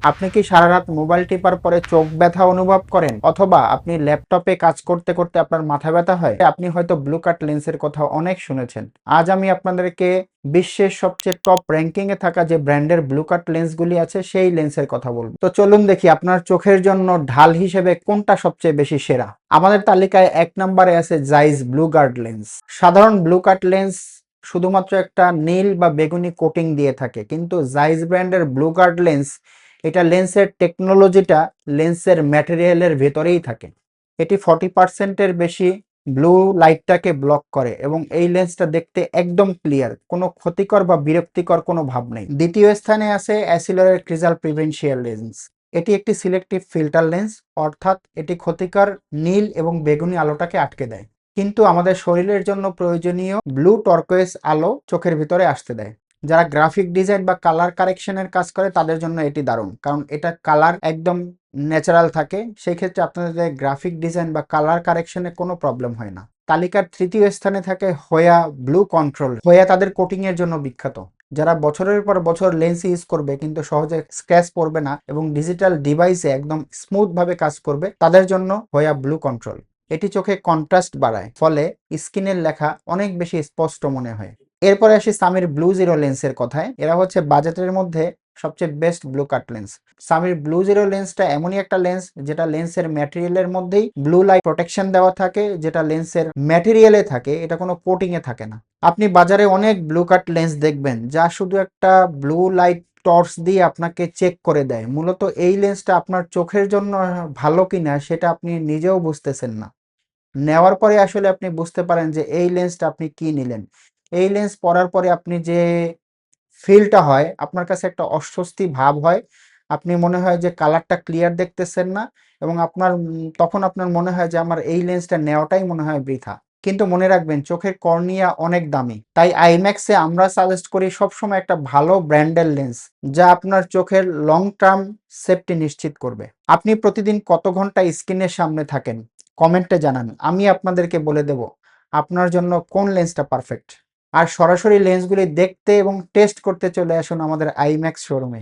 আপনি কি সারা রাত মোবাইল টিপার পরে চোখ ব্যথা অনুভব করেন, অথবা আপনি ল্যাপটপে কাজ করতে করতে আপনার মাথা ব্যথা হয়? আপনি হয়তো ব্লু কাট লেন্সের কথা অনেক শুনেছেন। আজ আমি আপনাদেরকে বিশ্বের সবচেয়ে টপ র্যাঙ্কিং এ থাকা যে ব্র্যান্ডের ব্লু কাট লেন্সগুলি আছে সেই লেন্সের কথা বলবো। তো চলুন দেখি আপনার চোখের জন্য ঢাল হিসেবে কোনটা সবচেয়ে বেশি সেরা। আমাদের তালিকায় 1 নম্বরে আছে জাইস ব্লু গার্ড লেন্স। সাধারণ ব্লু কাট লেন্স শুধুমাত্র একটা নীল বা বেগুনি কোটিং দিয়ে থাকে, কিন্তু জাইস ব্র্যান্ডের ব্লু গার্ড লেন্স, এটা লেন্সের টেকনোলজিটা লেন্সের ম্যাটেরিয়ালের ভেতরেই থাকে। এটি 40%-এর বেশি ব্লু লাইটটাকে ব্লক করে এবং এই লেন্সটা দেখতে একদম ক্লিয়ার, কোনো ক্ষতিকর বা বিরক্তিকর কোনো ভাব নেই। দ্বিতীয় স্থানে আছে অ্যাসিলরের ক্রিজাল প্রিভেনশিয়াল লেন্স। এটি একটি সিলেক্টিভ ফিল্টার লেন্স, অর্থাৎ এটি ক্ষতিকর নীল এবং বেগুনি আলোটাকে আটকে দেয়, কিন্তু আমাদের শরীরের জন্য প্রয়োজনীয় ব্লু টর্কোয়েস আলো চোখের ভিতরে আসতে দেয়। যারা গ্রাফিক ডিজাইন বা কালার কারেকশনের কাজ করে তাদের জন্য এটি দারুণ, কারণ এটা কালার একদম ন্যাচারাল থাকে। সেই ক্ষেত্রে আপনাদের গ্রাফিক ডিজাইন বা কালার কারেকশনে কোনো প্রবলেম হয় না। তালিকার তৃতীয় স্থানে থাকে হোয়া ব্লু কন্ট্রোল। হোয়া তাদের কোটিং এর জন্য বিখ্যাত। যারা বছরের পর বছর লেন্স ইউজ করবে কিন্তু সহজে স্ক্র্যাচ পড়বে না এবং ডিজিটাল ডিভাইসে একদম স্মুথ ভাবে কাজ করবে, তাদের জন্য হোয়া ব্লু কন্ট্রোল। এটি চোখে কন্ট্রাস্ট বাড়ায়, ফলে স্ক্রিনের লেখা অনেক বেশি স্পষ্ট মনে হয়। এরপরে আসি সামির ব্লু জিরো লেন্সের কথায়। এরা হচ্ছে বাজেটের মধ্যে সবচেয়ে best blue cut lens. Samir blue zero লেন্সটা এমনই একটা লেন্স যেটা লেন্সের ম্যাটেরিয়ালের মধ্যেই ব্লু লাইট প্রোটেকশন দেওয়া থাকে, যেটা লেন্সের ম্যাটেরিয়ালে থাকে, এটা কোনো কোটিং এ থাকে না। আপনি বাজারে অনেক ব্লু কাট লেন্স দেখবেন যা শুধু একটা ব্লু লাইট টর্চ দিয়ে আপনাকে চেক করে দেয়। মূলত এই লেন্সটা আপনার চোখের জন্য ভালো কিনা সেটা আপনি নিজেও বুঝতেছেন না। নেওয়ার পরে আসলে আপনি বুঝতে পারেন যে এই লেন্সটা আপনি কি নিলেন। এই লেন্স পরার পরে আপনি যে ফিলটা হয়, আপনার কাছে একটা অস্বস্তি ভাব হয়। আপনি মনে হয় যে কালারটা ক্লিয়ার দেখতেছেন না, এবং তখন আপনার মনে হয় যে আমার এই লেন্সটা নেওয়াটাই মনে হয় বৃথা। কিন্তু মনে রাখবেন, চোখের কর্নিয়া অনেক দামি, তাই আইম্যাক্সে আমরা সাজেস্ট করি সবসময় একটা ভালো ব্র্যান্ডের লেন্স, যা আপনার চোখের লং টার্ম সেফটি নিশ্চিত করবে। আপনি প্রতিদিন কত ঘন্টা স্ক্রিনের সামনে থাকেন কমেন্টে জানান, আমি আপনাদেরকে বলে দেব আপনার জন্য কোন লেন্সটা পারফেক্ট। আর সরাসরি লেন্সগুলি দেখতে এবং টেস্ট করতে চলে আসুন আমাদের আইম্যাক্স শোরুমে।